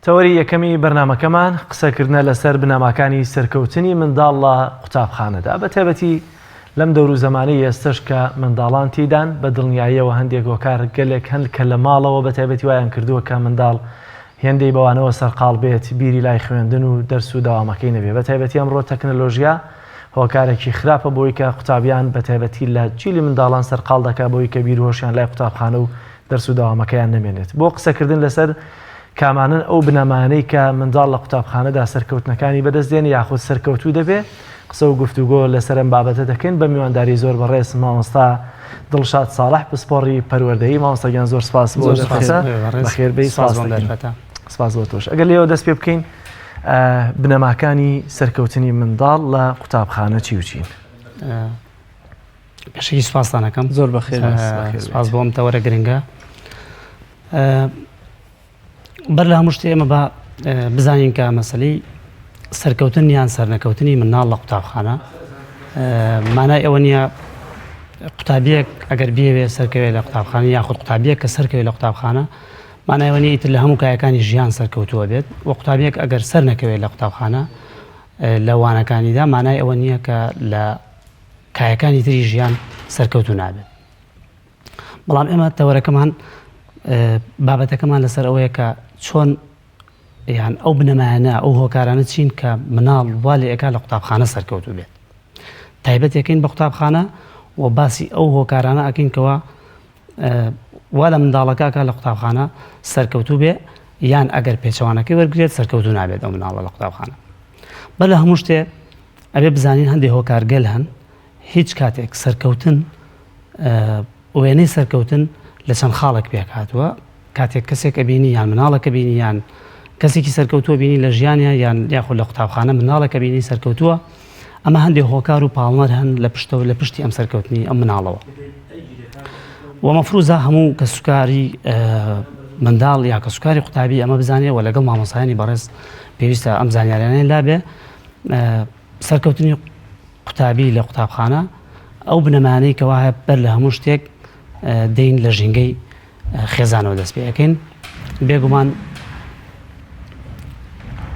تەوەری یەکەمی بەرنامەکەمان قسەکردنە لەسەر بنەماکانی سەرکەوتنی منداڵ لە قوتابخانەدا بە تایبەتی لەم دەور و زەمانەی ئێستش کە منداڵان تێدان بە دڵنیاییەوە هەندێک هۆکار گەلێک هەند کە لە ماڵەوە بە تایبەتی وایان کردووە کە منداڵ هێندەی بەوانەوە سەرقاڵ بێت بیری لای خوێندن و دەرس و داوامەکەی نەبێ بە تایبەتی ئەمڕۆ تەکنەلۆژیا هۆکارێکی خراپە بۆی کە قوتابیان بە تایبەتی لە جیلی منداڵان سەرقاڵ دەکات بۆی کە بیر و هۆشیان لای قوتابخانە و دەرس و داوامەکەیان نەمێنێت بۆ قسەکردن لەسەر کامانن ئەو بنەمانەی کە منداڵ لە قوتابخانەدا سەرکەوتنەکانی بەدەستێنی یاخود سەرکەوتوو دەبێ قسە و گفتوگۆ لەسەر ئەم بابەتە دەکەین بە میوانداری زۆر بەڕێز مامۆستا دڵشاد ساڵح پسپۆڕی پەروەردەیی مامۆستاگیان زۆر سپاس بۆ بەخێربەی سپاس بۆ تۆش ئەگەر لێەوە دەست پێ بکەین بنەماکانی سەرکەوتنی منداڵ لە قوتابخانە چی و چین پێشەکی سوپاسدانەکەم زۆر بەخێر سپاس بۆ ئەم تەوەرە گرنگە بەر لە هەموو شتێ ئێمە بە بزانین کە مەسەلەی سەرکەوتن یان سەرنەکەوتنی منداڵ لە قوتابخانە مانای ئەوە نییە قوتابیەک ئەگەر بێوێ سەرکەوێت لە قوتابخانە یاخود قوتابیەک کە سەرکەوێت لە قوتابخانە مانای ئەوە نیە ئیتر لە هەموو کایەکانی ژیان سەرکەوتووە بێت و قوتابیەک ئەگەر سەر نەکەوێت لە قوتابخانە لە وانەکانیدا مانای ئەوە نییە کە لە کایەکانی تری ژیان سەرکەوتوو نابێت بەڵام ئێمە تەوەرەکەمان بابەتەکەمان لەسەر ئەوەیە کە چۆن یان ئەو بنەمایانە ئەو هۆکارانە چین کە مناڵ وا لێ ئەکا لە قوتابخانە سەرکەوتوو بێت تایبەت یەکەین بە قوتابخانە و باسی ئەو هۆکارانە ئەکەینکەوە وا لە منداڵەکە لە قوتابخانە سەرکەوتوو بێ یان ئەگەر پێچەوانەکەی وەرگێت سەرکەوتوو نابێت ئەو مناڵە لە قوتابخانە بە لە هەموو شتێ ئەبێ بزانین هەندێک هۆکارگەل هەن هیچ کاتێک سەرکەوتن وێنەی سەرکەوتن لە چەند خاڵێک پێکهاتووە کاتێک کەسێک ئەبینی یان مناڵەکە بینی یان کەسێکی سەرکەوتووە بینی لە ژیانە یان یاخود لە قوتابخانە مناڵەکە بینی سەرکەوتووە ئەمە هەندێک هۆکار و پاڵنەر هەن لە پشتەوە لە پشتی ئەم سەرکەوتنی ئەم مناڵەوە و مەفروضە هەموو کە سوکاری منداڵ یا کە سوکاری قوتابی ئەمە بزانێ و لەگەڵ مامۆسایانی بەڕێز پێویستە ئەم زانیاریانەی لابێ سەرکەوتنی قوتابی لە قوتابخانە ئەو بنەمانەی کە وایە بەر لە هەموو شتێک دەین لە ژینگەی خێزانەوە دەست پێ ئەەکەین بێگومان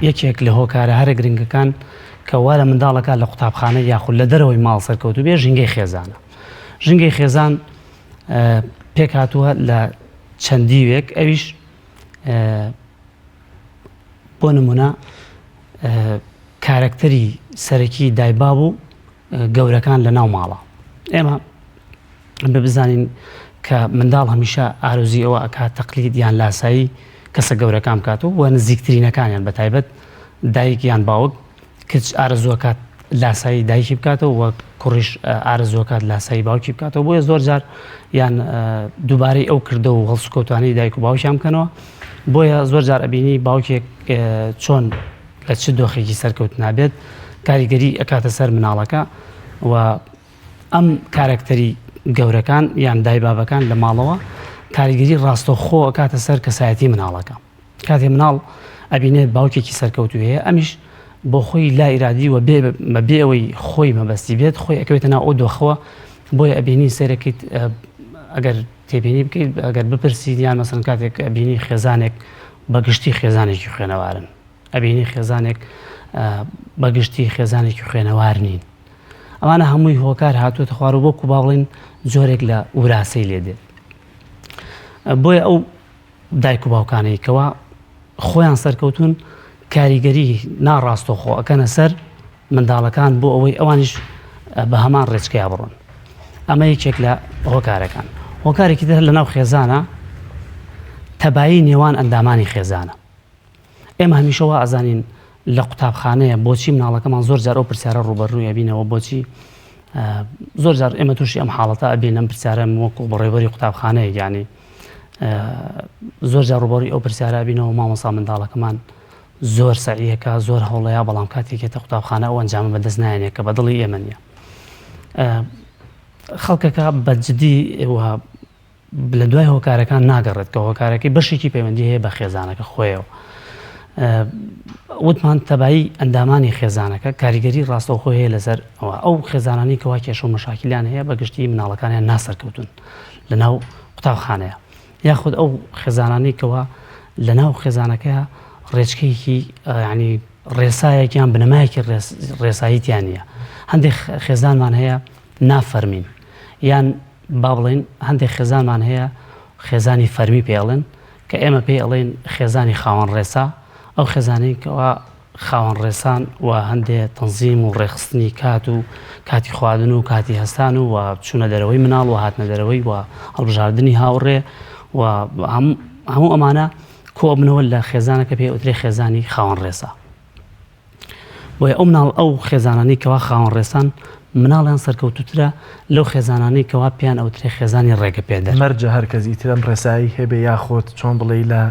یەکێک لە هۆکارە هەرە گرنگەکان کە وا لە منداڵەکە لە قوتابخانە یاخود لە دەرەوەی ماڵ سەرکەوتوو بێ ژینگەی خێزانە ژینگەی خێزان پێک هاتووە لە چەندیوێک ئەویش بۆ نمونە کارکتەری سەرەکی دایباب و گەورەکان لە ناو ماڵە ئێمە بزانین کە منداڵ هەمیشە ئارۆزی ئەوە ئەکات تەقلید یان لاسایی کەسە گەورەکان بکاتەوە و نزیکترینەکانیان بە تایبەت دایک یان باوک کچ ئارەزووەکات لاسایی دایکی بکاتەوە و کوڕیش ئارەزووەکات لاسایی باوکی بکاتەوە بۆیە زۆر جار یان دووبارەی ئەو کردە و هەڵسوکەوتوانەی دایک و باوکیان بکەنەوە بۆیە زۆر جار ئەبینی باوکێک چۆن لە چ دۆخێکی سەرکەوت نابێت کاریگەری ئەکاتە سەر مناڵەکە و ئەم کارکتەری گەورەکان یان دایبابەکان لە ماڵەوە کاریگەری ڕاستەوخۆ ئەکاتە سەر کەسایەتی مناڵەکە کاتێ مناڵ ئەبینێت باوکێکی سەرکەوتوو هەیە ئەمیش بۆ خۆی لا ئیرادی و بێ ئەوەی خۆی مەبەستی بێت خۆی ئەکەوێتە ناو ئەو دۆخەوە بۆیە ئەبینی سەرەکەیت ئەگەر تێبینی بکەیت ئەگەر بپرسیت یان مەسەڵەن کاتێک ئەبینی خێزانێک بەگشتی خێزانێکی خوێنەوارن ئەبینی خێزانێک بەگشتی خێزانێکی خوێنەوار نین ئەمانە هەمووی هۆکار هاتووەتە خوار و وەکو باڵین جۆرێک لە وراسی لێ دێت بۆیە ئەو دایک و باوکانەی کەوا خۆیان سەرکەوتون کاریگەری ناڕاستەوخۆ ئەکەنە سەر منداڵەکان بۆ ئەوەی ئەوانیش بە هەمان ڕێچکەیە بڕۆن ئەمە یەکێک لە هۆکارەکان هۆکارێکی تر لە ناو خێزانە تەبایی نێوان ئەندامانی خێزانە ئێمە هەمیشەوە ئازانین لە قوتابخانەیە بۆچی مناڵەکەمان زۆر جار ئەو پرسیارە ڕوبەڕووی ئەبینەوە بۆچی زۆر جار ئێمە تووشی ئەم حاڵەتە ئەبین ئەم پرسیارە وەکو بەڕێوەری قوتابخانەیە یانی زۆر جار ڕوبەڕووی ئەو پرسیارە ئەبینەوە مامۆستا منداڵەکەمان زۆر سەعیەکە زۆر هەوڵەیە بەڵام کاتێکێتە قوتابخانە ئەو ئەنجامە بەدەست نایەنێت کە بە دڵی ئێمە نییە خەڵکەکە بەجددی لە دوای هۆکارەکان ناگەڕێت کە هۆکارەکەی بەشێکی پەیوەندی هەیە بە خێزانەکە خۆیەوە وتمان تەبایی ئەندامانی خێزانەکە کاریگەری ڕاستەوخۆ هەیە لەسەر ئەو خێزانانی کەوا کێشە و مەشاکیلیان هەیە بەگشتی مناڵەکانیان ناسەرکەوتون لە ناو قوتابخانەیە یاخود ئەو خێزانانی کەوا لە ناو خێزانەکە ڕێچکەیەکی ینی ڕێسایەکیان بنەمایەکی ڕێساییتیان نیە. هەندێک خێزانمان هەیە نافەرمین یان با بڵێن هەندێک خێزانمان هەیە خێزانی فەرمی پێڵێن کە ئێمە پێی ئەڵێن خێزانی خاوەن ڕێسا، ئەو خێزانەی کەوا خاوەن ڕێسان و هەندێک تەنزیم و ڕێخستنی کات و کاتی خواردن و کاتی هەستان و چوونە دەرەوەی مناڵ و هاتنە دەرەوەی و هەڵبژاردننی هاوڕێ و هەموو ئەمانە کۆبنەوە لە خێزانەکە پێ ئوترێ خێزانی خاوەن ڕێسا. بۆیە ئەو مناڵ ئەو خێزانانی کەوا خاوەن ڕێسان مناڵیان سەرکەوتوترە لەو خێزانانەی کەوا پێیان ئەوترێ خێزانی ڕێگە پێدەر. مەرجە هەر کەسی ترم ڕێسایی هەبێ یاخۆت چۆن بڵێ لە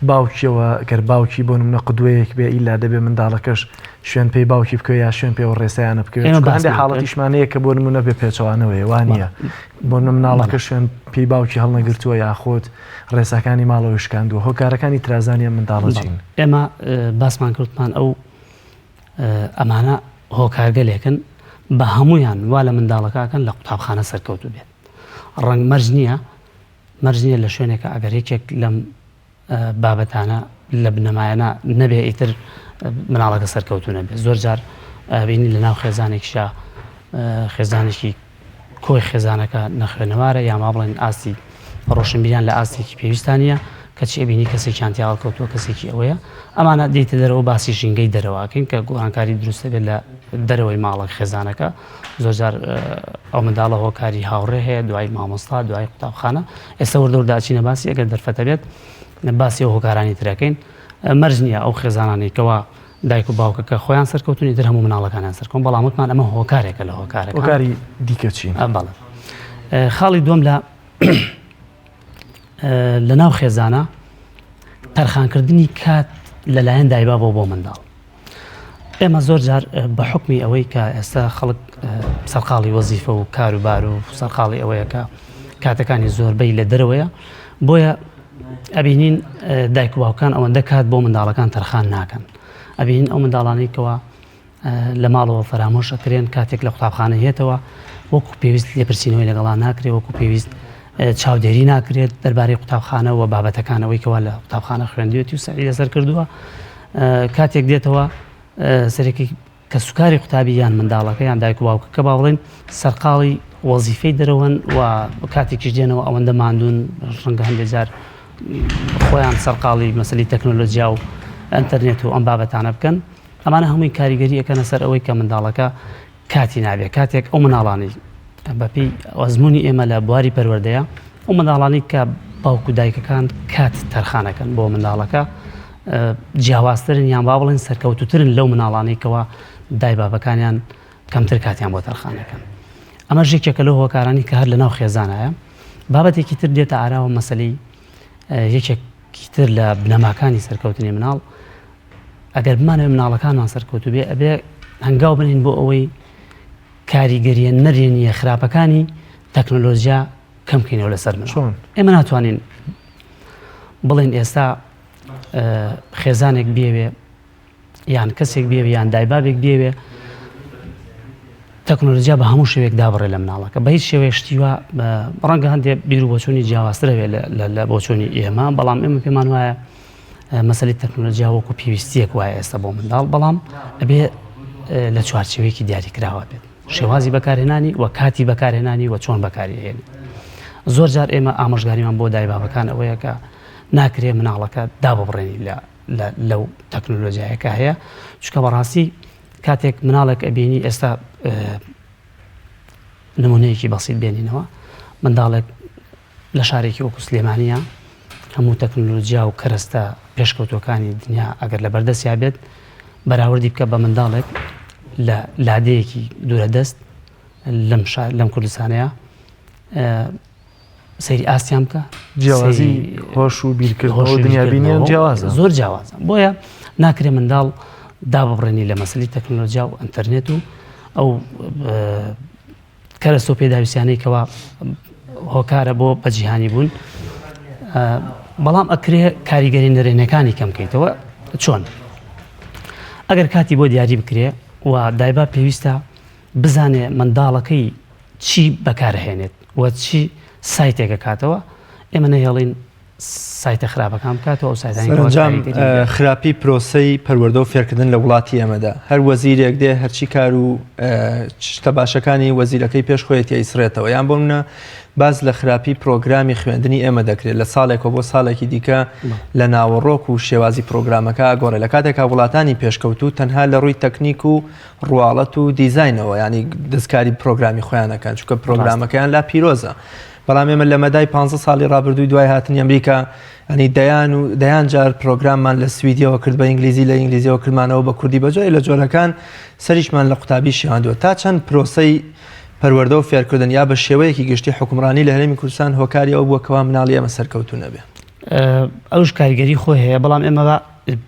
باوکیەوە گەر باوکی بۆ نمونە قدوەیەک بێ ئیلا دەبێ منداڵەکەش شوێن پێی باوکی بکە یا شوێن پێ و ڕێسایانە بکەوێت. هەندێک حاڵەتیشمانەیە کە بۆ نمونە بێ پێچەوانەوەی وانە بۆ مناڵەکە شوێن پێی باوکی هەڵنەگرتووە یاخۆت ڕێساکانی ماڵەوە شکاندووە هۆکارەکانی ترازانیە منداڵەچین. ئێمە باسمان کردمان ئەو ئەمانە هۆکارگەلێکن بە هەمویان وا لە منداڵەکەکەن لە قوتابخانە سەرکەوتو بێت. ڕەنگ مەرج نییە لە شوێنێکە ئەگەر یەکێک لەم بابەتانە لە بنەمایانە نەبێ ئیتر مناڵەکە سەرکەوتو نەبێت. زۆر جار بینی لە ناو خێزانێکشا خێزانێکی کۆی خێزانەکە نەخوێنەوارە یا ما بڵێن ئاستی ڕۆشنبیریان لە ئاستێکی پێویستانە کەچی بینی کەسێکیان تیاڵکەوتووە کەسێکی ئەوەیە ئەمانە دیتە دەرەوە باسی ژینگەی دەرەوەکەین کە گۆڕانکاری دروستە بێت لە دەرەوەی ماڵە خێزانەکە. زۆرجار ئەو منداڵە هۆکاری هاوڕێ هەیە دوای مامۆستا دوای قوتابخانە. ئێستا وەردەورداچینە باسی ئەگەر دەرفەتە بێت باسی ئەو هۆکارانی ترەکەین. مەرج نییە ئەو خێزانانێکەوە دایک و باوکەکە خۆیان سەرکەوتنی در هەموو مناڵەکانیان سەرکەون بەڵام وتمان ئەمە هۆکارێکە لە هۆکاری دیکە چین. بەڵێ خاڵی دووەم لە ناو خێزانە تەرخانکردنی کات لەلایەن دایبابەوە بۆ منداڵ. ئێمە زۆر جار بە حکمی ئەوەی کە ئێستا خەڵک سەرقاڵی وەزیفە و کاروبار و سەرقاڵی ئەوەیە کە کاتەکانی زۆربەی لە دەرەوەیە بۆیە ئەبینین دایک و باوکان ئەوەندە کات بۆ منداڵەکان تەرخان ناکەن. ئەبینین ئەو منداڵانەی کەوا لە ماڵەوە فەرامۆش ئەکرێن کاتێک لە قوتابخانە هێتەوە وەکو پێویست لێپرسینەوەی لەگەڵان ناکرێت وەکو پێویست چاودێری ناکرێت دەربارەی قوتابخانە و بابەتەکانەوەی کەوا لە قوتابخانە خوێندوێتی و سەری لەسەر کردووە. کاتێک دێتەوە سەرێکی کە سوکاری قوتابی یان منداڵەکە یان دایک و باوکە کە با بڵێن سەرقاڵی وەزیفەی دەرەوەن و کاتێکیش دێنەوە ئەوەندە ماندوون ڕەنگە هەندێک جار خۆیان سەرقاڵی مەسەلی تەکنۆلۆژیا و ئەنتەرنێت و ئەم بابەتانە بکەن. ئەمانە هەمووی کاریگەری ئەەکەنە سەر ئەوەی کە منداڵەکە کاتی نابێت. کاتێک ئەو مناڵانی بەپی ئەزمموی ئێمە لە بواری پەروەردەیە ئەو منداڵانی کە باوک و دایکەکان کات تەرخانەکەن بۆ منداڵەکە جیاوازترن یان با بڵێن سەرکەوتوترن لەو مناڵانی کەەوە دایبابەکانیان کەمتر کاتیان بۆ تەرخانەکەن. ئەمە ژێکێکە لەو هۆکارانی کە هەر لە ناو خێزانایە. بابەتێکی تر دێتە ئاراوە مەسەلەی یەکێکی تر لە بنەماکانی سەرکەوتنی مناڵ ئەگەر بمانەوە مناڵەکانمان سەرکەوتو بێ ئەبێ هەنگاو بنین بۆ ئەوەی کاریگەریە نەرێنیە خراپەکانی تەکنۆلۆژیا کەم بکەینەوە لەسەر من. ئێمە ناتوانین بڵێن ئێستا خێزانێک بێوێ یان کەسێک بێوێ یان دایبابێک بێوێ تەکنۆلۆژیا بە هەموو شێوێک دابڕێ لە مناڵەکە بە هیچ شێوەیەشتیوە ڕەنگە هەندێک بیر و بۆچوونی جیاوازترەوێ لە بۆچوونی ئێمە بەڵام ئێمە پێمان وایە مەسەلی تەکنۆلۆژیا وەکو پێویستیەک وایە ئێستا بۆ منداڵ بەڵام ئەبێ لە چوارچێوەیەکی دیاریکراوە بێت شێوازی بەکارهێنانی و کاتی بەکارهێنانی و چۆن بەکارهێنی. زۆر جار ئێمە ئامۆژگاریمان بۆ دایبابەکان ئەوەیە کە ناکرێ مناڵەکە داببڕێنی لەو تەکنۆلۆژیایەکە هەیە چونکە بەڕاستی کاتێک مناڵێک ئەبینی ئێستا نمونەیەکی بەسیط بێنینەوە منداڵێک لە شارێکی وەکو سلێمانیە هەموو تەکنۆلۆژیا و کەرەستە پێشکەوتوەکانی دنیا ئەگەر لە بەردەستیا بێت بەراوردی بکە بە منداڵێک لە لادەیەکی دوورە دەست لەم کوردستانەیە سەیری ئاستیان بکە جیاوازی هۆش و بیرکردنەوە دنیابینیان جیاوازە زۆر جیاوازە. بۆیە ناکرێ منداڵ داببڕێنی لە مەسەلی تەکنۆلۆژیا و ئەنتەرنێت و ئەو کەرەستە و پێداویستیانەی کەوا هۆکارە بۆ بەجیهانی بوون بەڵام ئەکرێ کاریگەری نەرێنەکانی کەم بکەیتەوە. چۆن ئەگەر کاتی بۆ دیاری بکرێ و دایبا پێویستە بزانێ منداڵەکەی چی بەکارهێنێت و چی سایتێکە کاتەوە ئێمە نەهێڵین سایتە خراپەکان بکاتەوە ئەو سەرنجام خراپی پرۆسەی پەروەردە و فێرکردن لە وڵاتی ئێمەدا هەر وەزیرێک دێ هەرچی کار و شتە باشەکانی وەزیرەکەی پێش خۆیەتی ئەیسرێتەوە یان بۆ منە باز لە خراپی پرۆگرامی خوێندنی ئێمە دەکرێت لە ساڵێکەوە بۆ ساڵێکی دیکە لە ناوەڕۆک و شێوازی پرۆگرامەکە ئاگۆڕێ لە کاتێکا وڵاتانی پێشکەوتو تەنها لە ڕووی تەکنیک و ڕواڵەت و دیزاینەوە ینی دەستکاری پرۆگرامی خۆیانەکان چونکە پرۆگرامەکەیان لا پیرۆزە بەڵام ئێمە لە مەدای 15 ساڵی ڕابردووی دوای هاتنی ئەمریکا ینی دەیان جار پرۆگراممان لە سویدیەوە کرد بە ئینگلیزی لە ئینگلیزیەوە کردمانەوە بە کوردی بەجۆی لە جۆرەکان سەریشمان لە قوتابی شیاندووە تا چەند پرۆسەی پەروەردە و فێرکردن یا بە شێوەیەکی گشتی حکومڕانی لە هەرێمی کوردستان هۆکاری ئەو بووە کەوا مناڵی ئەمە سەرکەوتو نەبێ ئەوش کاریگەری خۆی هەیە بەڵام ئێمە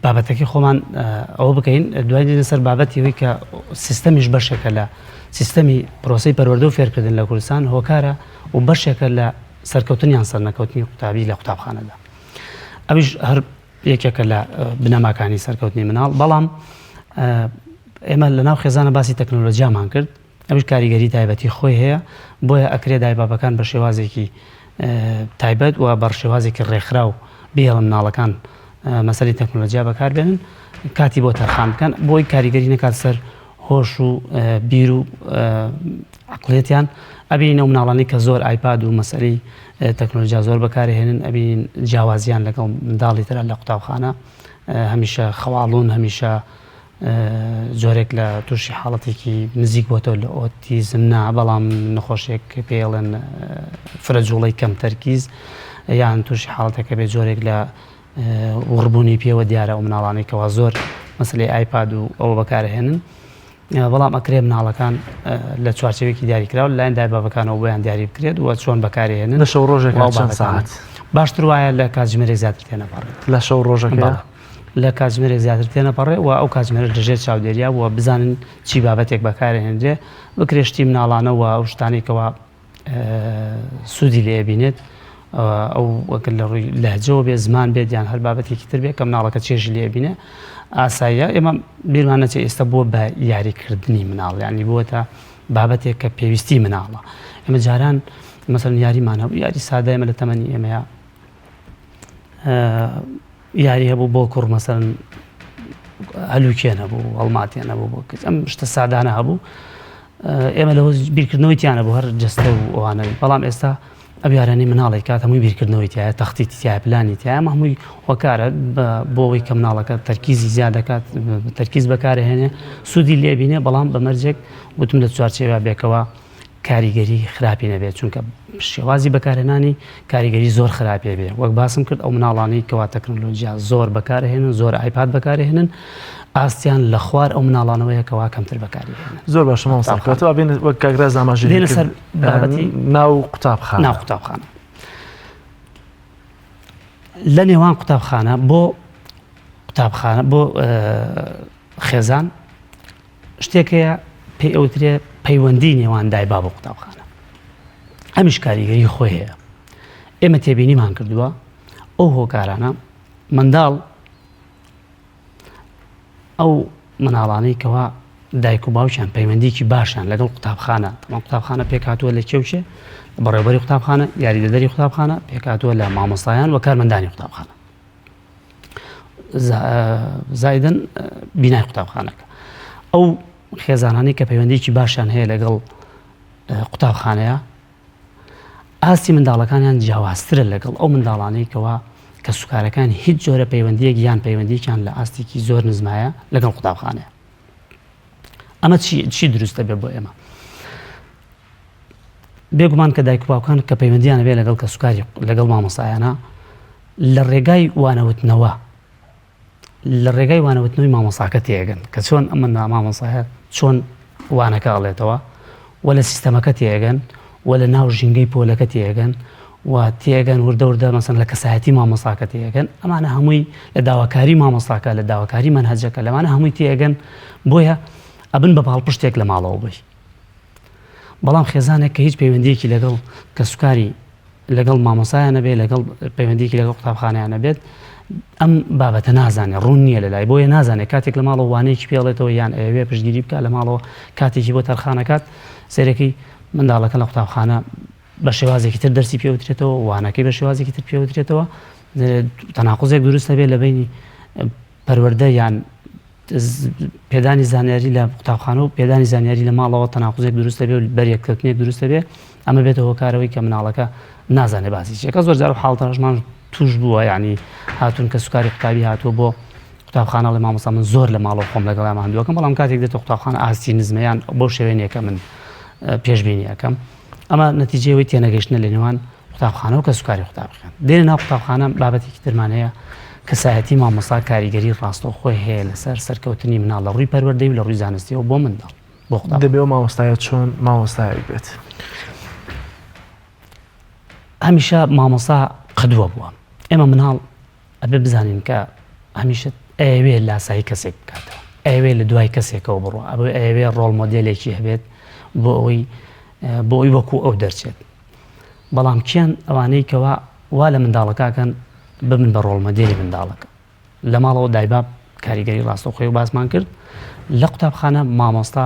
بابەتەکەی خۆمان ئەوە بکەین دوای لەسەر بابەتیەوەی کە سیستەمیش بەشێکە لە سیستەمی پرۆسی پەروەردە و فێرکردن لە کوردستان هۆکارە و بەشێکە لە سەرکەوتنیان سەر نەکەوتنی قوتابی لە قوتابخانەدا ئەویش هەر یەکێکە لە بنەماکانی سەرکەوتنی مناڵ بەڵام ئێمە لە ناو خێزانە باسی تەکنۆلۆژیامان کرد ئەوش کاریگەری تایبەتی خۆی هەیە بۆیە ئەکرێ دایبابەکان بە شێوازێکی تایبەت و بەر شێوازێکی ڕێکخرا و بێڵە مناڵەکان مەسەلەی تەکنۆلۆژیا بەکاربێنن کاتی بۆ تەرخان بکەن بۆی کاریگەری نەکات سەر هۆش و بیر و عقلێتیان ئەبینین ئەو مناڵانی کە زۆر ئایپاد و مەسەلەی تەکنۆلۆژیا زۆر بەکارهێنن ئەبین جیاوازیان لەگەڵ منداڵی ترە لە قوتابخانە هەمیشە خەواڵون هەمیشە زۆرێک لە تووشی حاڵەتێکی نزیک بۆتەوە لە ئۆتیزمنا بەڵام نەخۆشێک پێڵێن فرەجوڵی کەم تەرکیز یان تووشی حاڵەتەکە بێت زۆرێک لە وڕبوونی پێوە دیارە و مناڵانێکەوە زۆر مەسلەی ئایپاد و ئەوە بەکارهێنن بەڵام ئەکرێ مناڵەکان لە چوارچێوێکی دیاریکراوە لەلایەن دایبابەکانەوە بۆیان دیاری بکرێت و چۆن بەکارهێنن لە شەو ڕۆژێک چەند ساعت باشتر وایە لە کاتژمێرێک زیاتر تێنەپەڕێت لە شەو ڕۆژەکە لە کاتژمێرێک زیاتر تێنەپەڕێ و ئەو کاتژمێرە لەژێر چاودێریا وە بزانن چی بابەتێک بەکارهێنرێ بکرێشتی مناڵانەوە ئەو شتانێکەوە سوودی لێ بینێت ئەو وەک لە ڕووی لەهجەوە بێ زمان بێت یان هەر بابەتێکی تر بێت کە مناڵەکە چێژی لێ بینێ ئاساییە ئێمە بیرمانەچێ ئێستا بووە بە یاریکردنی مناڵ ینی بووە تا بابەتێک کە پێویستی مناڵە ئێمە جاران مەسەڵەن یاریمان هەبوو یاری سادە ئێمە لە تەمەنی ئێمەیە یاری هەبوو بۆ کوڕ مەسەڵەن هەلوکێن هەبوو هەڵماتیان هەبوو بۆ کەس ئەم شتە سادانە هەبوو ئێمە لەوە بیرکردنەوەی تیانە بوو هەر جەستە و ئەوانەوی بەڵام ئێستا ئەبیارانی مناڵی کات هەمووی بیرکردنەوەی تایە تەختی تایە پلانی تایە ئەمە هەمووی هۆکارە بۆەوەی کە مناڵەکە تەرکیزی زیاد دەکات تەرکیز بەکارهێنێ سوودی لێبینێ بەڵام بەمەرجێک وتم لە چوارچێوە بێکەوە کاریگەری خراپی نەبێت چونکە شێوازی بەکارهێنانی کاریگەری زۆر خراپێ بێ وەک باسم کرد ئەو مناڵانی کەوا تەکنۆلۆژیا زۆر بەکارهێنن زۆر ئایپاد بەکارهێنن ئاستیان لە خوار ئەو مناڵانەوەیە کەوا کەمتر بەکارهێنن زۆر باشە مامۆستاکەوە بین وەک کاگراز ئاماژەی لەسەر بابەتی ناو قوتابخانە ناو قوتابخانە لە نێوان قوتابخانە بۆ خێزان شتێکەیە پێی ئەوترێ پەیوەندی نێوان دایبا بۆ قوتابخانە ئەمیش کاریگەری خۆی هەیە ئێمە تێبینیمان کردووە ئەو هۆکارانە منداڵ ئەو مناڵانەی کەوا دایک و باوکیان پەیوەندیکی باشیان لەگەڵ قوتابخانە قوتابخانە پێکاتووە لە کێوچێ بەڕێوەبەری قوتابخانە یاریدەدەری قوتابخانە پێکاتووە لە مامۆستایان و کارمەندانی قوتابخانە زایدن بینای قوتابخانەکە ئەو خێزانانی کە پەیوەندیکی باشیان هەیە لەگەڵ قوتابخانەیە ئاستی منداڵەکانیان جیاوازترە لەگەڵ ئەو منداڵانەی کەوا کە سوکارەکان هیچ جۆرە پەیوەندیەک یان پەیوەندیکیان لە ئاستێکی زۆر نزمایە لەگەڵ قوتابخانەیە ئەمە چی دروستە بێ بۆ ئێمە بێگومان کە دایک و باوکان کە پەیوەندیانە بێ لەگەڵ کە سوکاری لەگەڵ مامۆستایانە لە ڕێگای وانەوتنەوەی مامۆستاکە تێگەن کە چۆن ئەمە مامۆستایە چۆن وانەکە ئەڵێتەوە و لە سیستەمەکە تێگەن و لە ناو ژینگەی پۆلەکە تێگەن و تێگەن وردە مەسەن لە کەسایەتی مامۆستاکە تێگەن ئەمانە هەمووی لە داواکاری مامۆستاکە لە داواکاری مەنهەجەکە لەمانە هەمووی تێگەن بۆیە ئەبن بە پاڵپشتێک لە ماڵەوە بی بەڵام خێزانێک کە هیچ پەیوەندیەکی لەگەڵ کە سوکاری لەگەڵ مامۆسایانە بێت لەگەڵ پەیوەندیەکی لەگەڵ قوتابخانەیانە بێت ئەم بابەتە نازانێت ڕوون نییە لەلای بۆیە نازانێت کاتێک لە ماڵەوە وانەیەکی پێڵێتەوە یان ئەوێ پشتگیری بکە لە ماڵەوە کاتێکی بۆ تەرخانەکات سێرەکەی منداڵەکە لە قوتابخانە بە شێوازێکی تر دەرسی پێوترێتەوە وانەکەی بە شێوازێکی تر پێوترێتەوە تەناقوزێک دروستە بێت لە بینی پەروەردە یان پێدانی زانیاری لە قوتابخانە و پێدانی زانیاری لە ماڵەوە تەناقوزێک دروستە بێ و بەریەککەوتنێک دروستە بێ ئەمە بێتەوە کارەوەی کە مناڵەکە نازانێ باسی چێکە زۆر جار و حاڵتەڕژمان توش بووە یعنی هاتوون کە سوکاری قوتابی هاتووە بۆ قوتابخانە لە مامۆستا من زۆر لە ماڵەوە خۆم لەگەڵام هەندووەکەم بەڵام کاتێک دێتە قوتابخانە ئاستی نزمەیان بۆ شێوێنێکە من پێشبینی ئەەکەم ئەمە نەتیجەوەی تێنەگەشتنە لە نێوان قوتابخانە و کە سوکاری قوتابخان دێنە ناو قوتابخانە بابەتێکی ترمان هەیە کەسایەتی مامۆستا کاریگەری ڕاستەوخۆی هەیە لەسەر سەرکەوتنی مناڵ لە ڕووی پەروەردەی و لە ڕووی زانستیەوە بۆ منداڵ بۆ دەبێ و مامۆستایەت چۆن مامۆستایەک بێت هەمیشە مامۆستا قدووە بووە ئێمە مناڵ ئەبێ بزانین کە هەمیشە ئەوێ لاسایی کەسێک بکاتەوە ئەوێ لە دوای کەسێکەوە بڕوە ئەوێ ڕۆڵ مۆدێلێکی هەبێت بۆ ئەوی وەکو ئەو دەرچێت بەڵام کیان ئەوانەی کەوا وا لە منداڵەکەکەن ببن بە ڕۆڵ مۆدێلی منداڵەکە لە ماڵەوە دایباب کاریگەری ڕاستەوخۆی و باسمان کرد لە قوتابخانە مامۆستا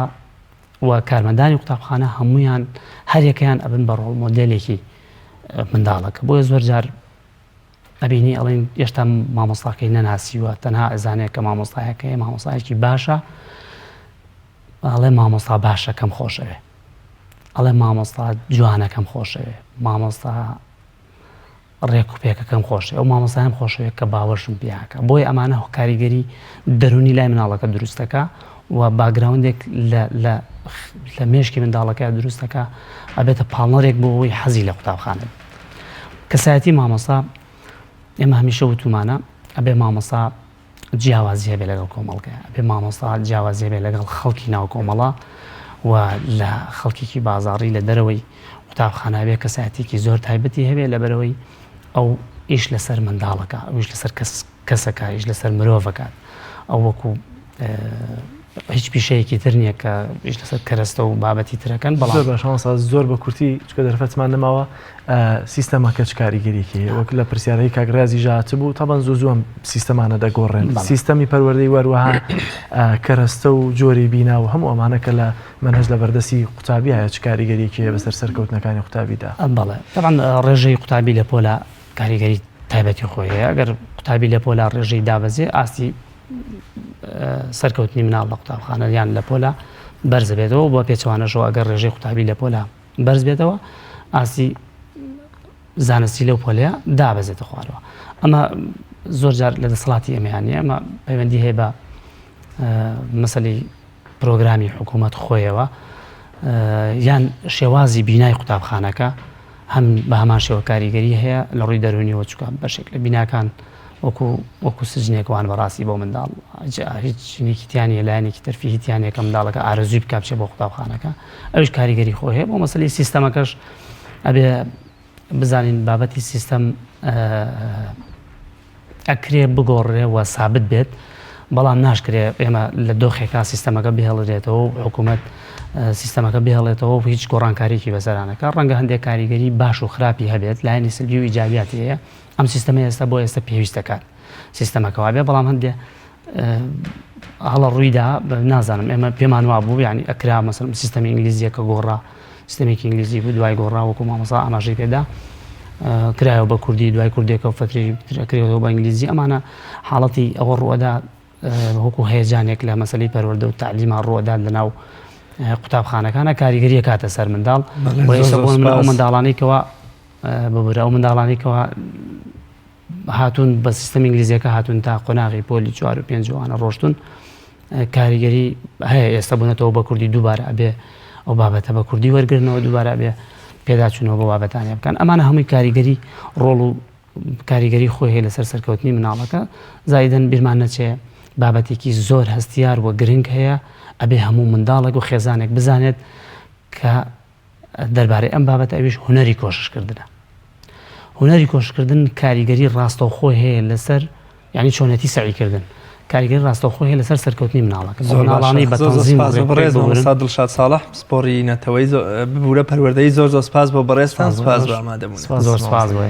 و کارمەندانی قوتابخانە هەمویان هەریەکەیان ئەبن بە ڕۆڵ مۆدێلێکی منداڵەکە بۆیە زۆر جار ئەبینی ئەڵێن هێشتا مامۆستاکەی نەناسیوە تەنها ئەزانێت کە مامۆستایەکەی مامۆستایەکی باشە ئەڵێ مامۆستا باشە کەم خۆشەوێ ئەڵێ مامۆستا جوانەکەم خۆشەوێ مامۆستا ڕێک و پێکەکەم خۆشێ ئەو مامۆستایم خۆشەوێت کە باوەشم پیاکە بۆی ئەمانە کاریگەری دەرونی لای مناڵەکە دروستەکە و باگراوندێک لە مێشکی منداڵەکە دروستەکە ئەبێتە پاڵنەرێک بۆ ئەوی حەزی لە قوتابخانە کەسایەتی مامۆستا ئێمە هەمیشە وتومانە ئەبێ مامۆستا جیاوازی هەبێ لەگەڵ کۆمەڵگەیە ئەبێ مامۆستا جیاوازی هەبێ لەگەڵ خەڵکی ناو کۆمەڵە و لە خەڵکێکی بازاڕی لە دەرەوەی قوتابخانە بێ کەسایەتێکی زۆر تایبەتی هەبێ لە بەرەوەی ئەو ئیش لەسەر منداڵەکە ئەوش لەسەر کەسەکە ئیش لەسەر مرۆڤەکات ئەو وەکو هیچ پیشەیەکی تر نییە کە ئیش لەسەر کەرەستە و بابەتی ترەکەن بەڵام بەشانسا زۆر بە کورتی چکە دەرفەتمان نەماوە سیستەمەکە چ کاریگەریکی وەک لە پرسیارەی کاگرازی ژات بوو تابان زۆم سیستەمانە دەگۆڕێن سیستەمی پەروەردەی وەروەها کەرەستە و جۆری بینا و هەموو ئەمانەکە لە منهج لە بەردەسی قوتابی هەیە چ کاریگەریکی بەسەر سەرکەوتنەکانی قوتابیدا بەڵێ طبعاً ڕێژەی قوتابی لە پۆلا کاریگەری تایبەتی خۆی هەیە ئەگەر قوتابی لە پۆلا ڕێژەی دابەزێ ئاستی سەرکەوتنی مناڵ لە قوتابخانە یان لە پۆلا بەرز بێتەوە بۆ پێچوانەشەوە ئەگەر ڕێژەی قوتابی لە پۆلا بەرز بێتەوە ئاستی زانستی لەو پۆلەیە دابەزێتە خوارەوە ئەمە زۆر جار لە دەسەڵاتی ئێمەیانە ئەمە پەیوەندی هەیە بە مەسەلەی پرۆگرامی حکوومەت خۆیەوە یان شێوازی بینای قوتابخانەکە هەم بە هەمان شێوە کاریگەری هەیە لە ڕووی دەرونیەوە چکە بەشێک لە بیناکان وەکو سجنێکوان بەڕاستی بۆ منداڵ هیچ نیکیتیانی لایەنێکی تەرفیهیتیانێکە منداڵەکە ئارەزووی بکە بچێ بۆ قوتابخانەکە ئەوش کاریگەری خۆی هەیە بۆ مەسەلەی سیستەمەکەش ئەبێ بزانین بابەتی سیستەم ئەکرێ بگۆڕێ و سابت بێت بەڵام ناشکرێ ئێمە لە دۆخێکا سیستەمەکە بهێڵدرێتەوە و حکوومەت سیستەمەکە بهێڵێتەوە و هیچ گۆڕانکاریی بەسەرانەکە ڕەنگە هەندێک کاریگەری باش و خراپی هەبێت لایەنی سلبی و ئیجابیاتی هەیە ئەم سیستەمە ئێستا بۆ ئێستا پێویستەکات سیستەمەکەوا بێ بەڵام هەندێک هەڵە ڕوویدا نازانم ئێمە پێمان وا بوو یعنی ئەکرا مەسەڵەن سیستەمی ئینگلیزیەکە گۆڕا سیستەمێکی ئینگلیزی بوو دوای گۆڕا وەکو مامۆستا ئاماژەی پێدا کرایەوە بە کوردی دوای کوردێکە و فەتری کرێتەوە بە ئینگلیزی ئەمانە حاڵەتی ئەوە ڕوەدا وەکو هەیەجانێک لە مەسەلەی پەروەردە و تعلیما ڕوەدا لەناو قوتابخانەکانە کاریگەریە کاتە سەر منداڵ ئەو منداڵانەیەکەوە بەبورە ئەو منداڵانێکەوە هاتوون بە سیستەمی ئینگلیزیەکە هاتوون تا قۆناغی پۆلی 4 و 5 ڕۆشتون کاریگەری هەیە ئێستا بوونەتەوە بە کوردی دووبارە ئەبێ ئەو بابەتە بە کوردی وەرگرنەوە دووبارە بێ پێداچوونەوە بە بابەتانیە بکەن ئەمانە هەمووی کاریگەری ڕۆڵ و کاریگەری خۆی هەیە لەسەر سەرکەوتنی مناڵەکە زایدەن بیرمان نەچێ بابەتێکی زۆر هەستیار وە گرنگ هەیە ئەبێ هەموو منداڵێک و خێزانێک بزانێت کە دەربارەی ئەم بابەت ئەویش هونەری کۆششکردنە هونەری کۆشکردن کاریگەری ڕاستەوخۆی هەیە لەسەر یعنی چۆنەتی سەعیکردن کاریگەری ڕاستەوخۆی هەیە لەسەر سەرکەوتنی مناڵەکە مناڵانی بە تەنزیم دڵشاد ساڵح سپۆری نەتەوەی ببوورە پەروەردەی زۆر سپاس بۆ بەڕێستان سپاس بە ئامادەبوون زۆر سپاس بۆ